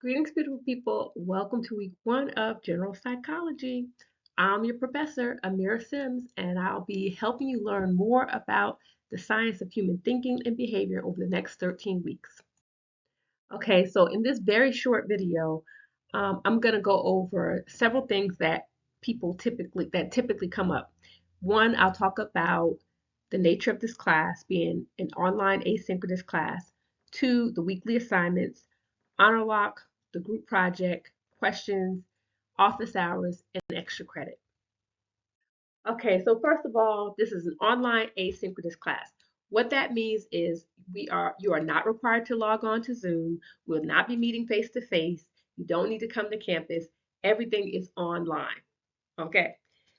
Greetings, beautiful people. Welcome to week one of General Psychology. I'm your professor, Amira Sims, and I'll be helping you learn more about the science of human thinking and behavior over the next 13 weeks. Okay, so in this very short video, I'm going to go over several things that typically come up. One, I'll talk about the nature of this class being an online asynchronous class. Two, the weekly assignments, honor lock, the group project, questions, office hours, and extra credit. Okay, so first of all, this is an online asynchronous class. What that means is you are not required to log on to Zoom. We'll not be meeting face to face. You don't need to come to campus. Everything is online. Okay.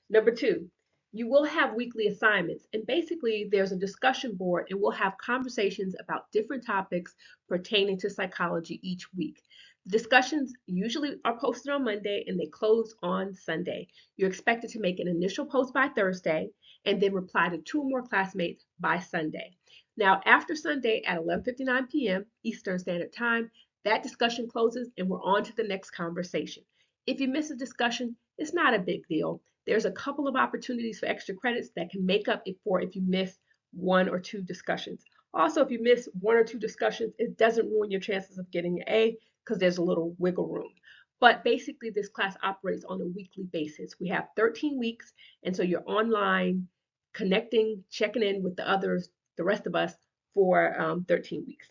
Number two, you will have weekly assignments, and basically there's a discussion board, and we'll have conversations about different topics pertaining to psychology each week. The discussions usually are posted on Monday and they close on Sunday. You're expected to make an initial post by Thursday and then reply to two or more classmates by Sunday. Now, after Sunday at 11:59 p.m. Eastern Standard Time, that discussion closes and we're on to the next conversation. If you miss a discussion, it's not a big deal. There's a couple of opportunities for extra credits that can make up for if you miss one or two discussions. Also, if you miss one or two discussions, it doesn't ruin your chances of getting an A because there's a little wiggle room. But basically, this class operates on a weekly basis. We have 13 weeks, and so you're online, connecting, checking in with the rest of us, for 13 weeks.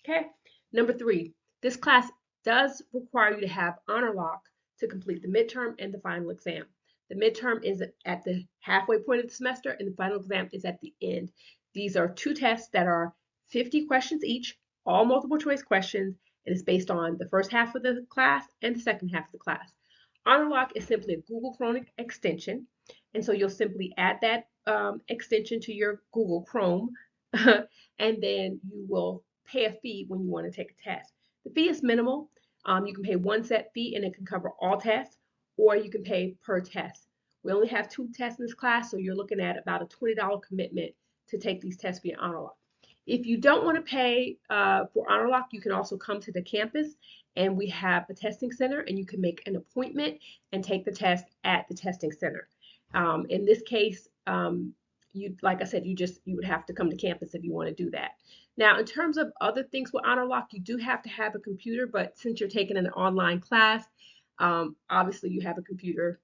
Okay. Number three, this class does require you to have honor lock to complete the midterm and the final exam. The midterm is at the halfway point of the semester, and the final exam is at the end. These are two tests that are 50 questions each, all multiple choice questions, and it's based on the first half of the class and the second half of the class. HonorLock is simply a Google Chrome extension, and so you'll simply add that extension to your Google Chrome, and then you will pay a fee when you want to take a test. The fee is minimal. You can pay one set fee and it can cover all tests, or you can pay per test. We only have two tests in this class, so you're looking at about a $20 commitment to take these tests via HonorLock. If you don't want to pay for HonorLock, you can also come to the campus and we have a testing center and you can make an appointment and take the test at the testing center. In this case, like I said, you would have to come to campus if you want to do that. Now, in terms of other things with HonorLock, you do have to have a computer, but since you're taking an online class, obviously you have a computer,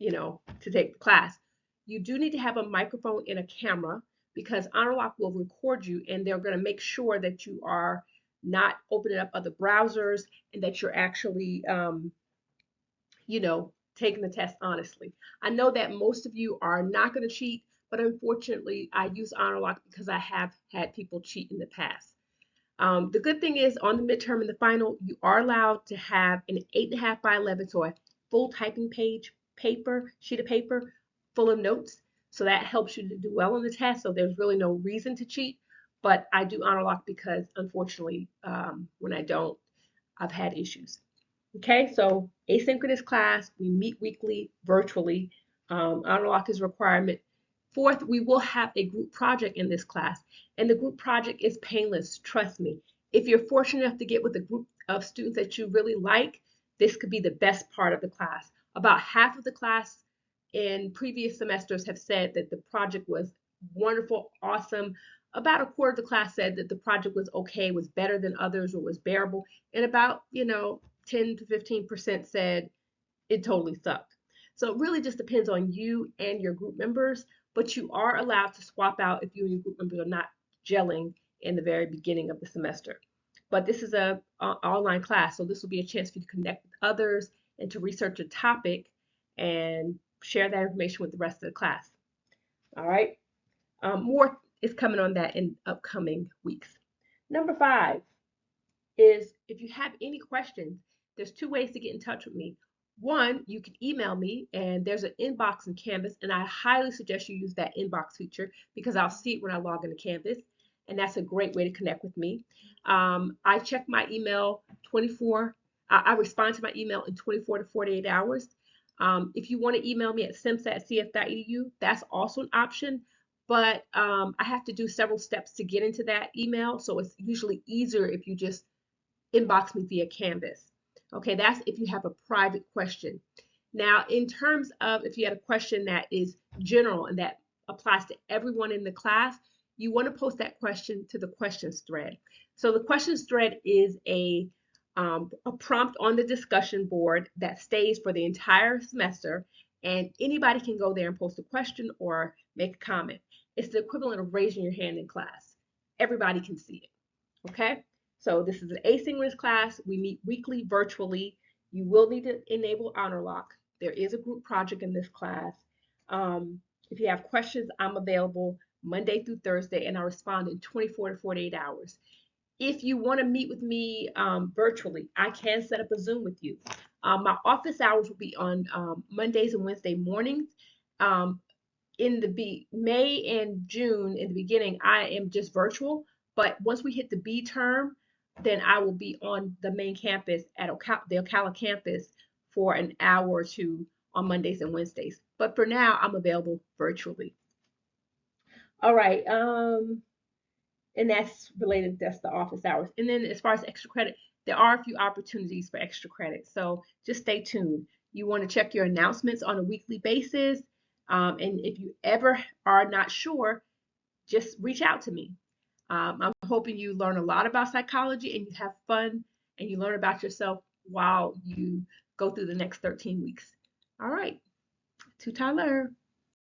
to take the class. You do need to have a microphone and a camera because HonorLock will record you and they're going to make sure that you are not opening up other browsers and that you're actually, taking the test honestly. I know that most of you are not going to cheat, but unfortunately, I use HonorLock because I have had people cheat in the past. The good thing is on the midterm and the final, you are allowed to have an 8.5 by 11, so a full typing sheet of paper full of notes. So that helps you to do well on the test. So there's really no reason to cheat. But I do honor lock because unfortunately, when I don't, I've had issues. Okay, so asynchronous class, we meet weekly, virtually. Honor lock is a requirement. Fourth, we will have a group project in this class, and the group project is painless, trust me. If you're fortunate enough to get with a group of students that you really like, this could be the best part of the class. About half of the class in previous semesters have said that the project was wonderful, awesome. About a quarter of the class said that the project was okay, was better than others, or was bearable, and about 10 to 15% said it totally sucked. So it really just depends on you and your group members, but you are allowed to swap out if you and your group members are not gelling in the very beginning of the semester. But this is a online class, so this will be a chance for you to connect with others and to research a topic and share that information with the rest of the class. All right. More is coming on that in upcoming weeks. Number 5 is if you have any questions, there's two ways to get in touch with me. One, you can email me, and there's an inbox in Canvas, and I highly suggest you use that inbox feature because I'll see it when I log into Canvas, and that's a great way to connect with me. I check my email 24. I respond to my email in 24 to 48 hours. If you want to email me at sims@cf.edu, that's also an option, but I have to do several steps to get into that email, so it's usually easier if you just inbox me via Canvas. Okay, that's if you have a private question. Now, in terms of if you had a question that is general and that applies to everyone in the class, you want to post that question to the questions thread. So the questions thread is a prompt on the discussion board that stays for the entire semester, and anybody can go there and post a question or make a comment. It's the equivalent of raising your hand in class. Everybody can see it, okay? So this is an asynchronous class. We meet weekly virtually. You will need to enable Honor Lock. There is a group project in this class. If you have questions, I'm available Monday through Thursday, and I respond in 24 to 48 hours. If you want to meet with me virtually, I can set up a Zoom with you. My office hours will be on Mondays and Wednesday mornings. Um, in the May and June, in the beginning, I am just virtual. But once we hit the B term, then I will be on the main campus at the Ocala campus for an hour or two on Mondays and Wednesdays. But for now, I'm available virtually. All right. And that's the office hours. And then as far as extra credit, there are a few opportunities for extra credit. So just stay tuned. You want to check your announcements on a weekly basis. And if you ever are not sure, just reach out to me. I'm hoping you learn a lot about psychology and you have fun and you learn about yourself while you go through the next 13 weeks. All right, to Tyler.